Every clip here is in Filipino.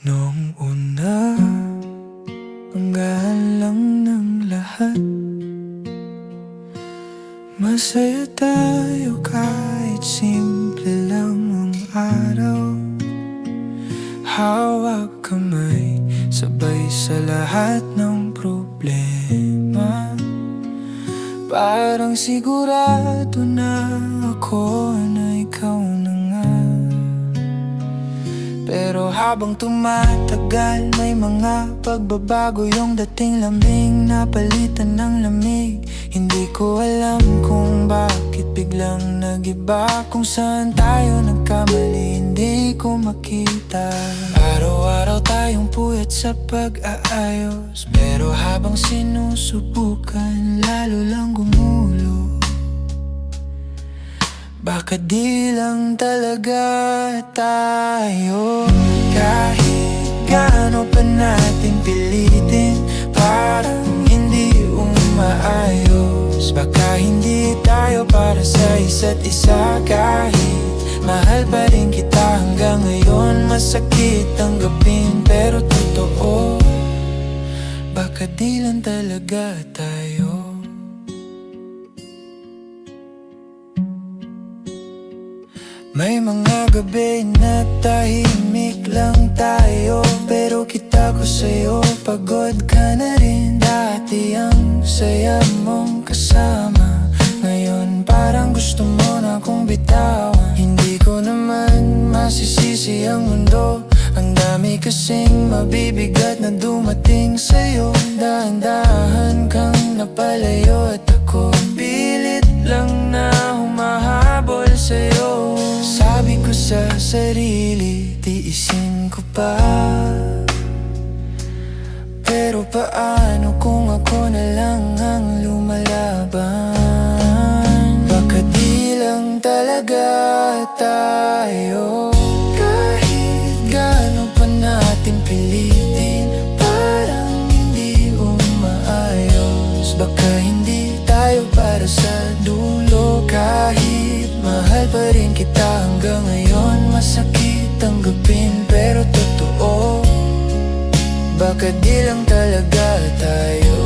Noong una, ang gaan lang ng lahat. Masaya tayo kahit simple lang ang araw. Hawak kamay, sabay sa lahat ng problema. Parang sigurado na ako na ikaw na nga. Pero habang tumatagal, may mga pagbabago. Yung dating lambing napalitan ng lamig. Hindi ko alam kung bakit biglang nag-iba. Kung saan tayo nagkamali, hindi ko makita. Araw-araw tayong puyat sa pag-aayos, pero habang sinusubukan, lalo lang gumulo. Baka di lang talaga tayo. Kahit gaano pa natin pilitin, parang hindi umaayos. Baka hindi tayo para sa isa't isa. Kahit mahal pa rin kita hanggang ngayon, masakit tanggapin pero totoo. Baka di lang talaga tayo. May mga gabi na tahimik lang tayo, pero kita ko sa'yo, pagod ka na rin. Dati ang saya mong kasama, ngayon parang gusto mo na akong bitawan. Hindi ko naman masisisi ang mundo, ang dami kasing mabibigat na dumating sa'yo. Dahan-dahan kang napalayo at ako pilit lang na humahabol sa'yo. Sabi ko sa sarili, tiisin ko pa. Pero paano kung ako na lang ang lumalaban? Baka di lang talaga tayo. Kahit gaano pa natin pilitin, parang hindi umaayos. Baka hindi tayo para sa dulo. Kahit mahal pa rin kita hanggang ngayon, masakit tanggapin pero totoo. Baka di lang talaga tayo.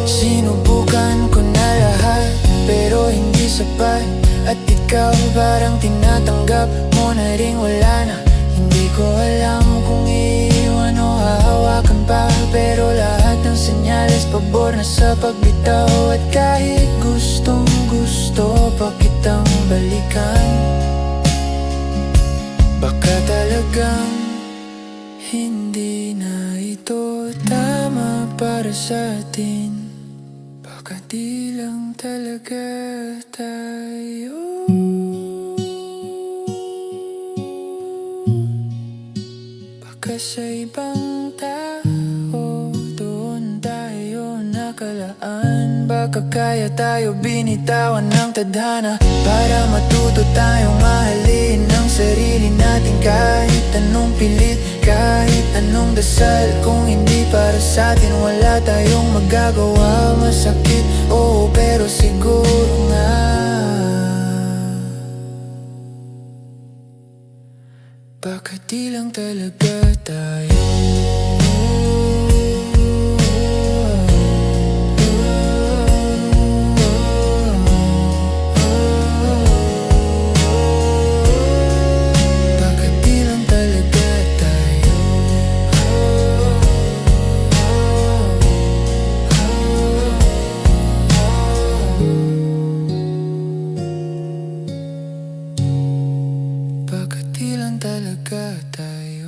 Sinubukan ko na lahat pero hindi sapat. At ikaw parang tinatanggap mo na ring wala na. Hindi ko alam kung iiwan o hahawakan pa, pero lahat ng senyales pabor na sa pagbitaw. At kahit gustong gusto pa kitang balikan, baka talagang hindi na ito tama para sa atin. Baka di lang talaga tayo. Baka sa ibang tao doon tayo nakalaan. Baka kaya tayo binitawan ng tadhana para matuto tayong mahalin ang sarili natin. Kahit anong pilit, kahit anong dasal, kung hindi para sa atin, wala tayong magagawa. Masakit, oo, pero siguro nga baka di lang talaga tayo. Baka di lang talaga tayo. Baka di lang talaga tayo.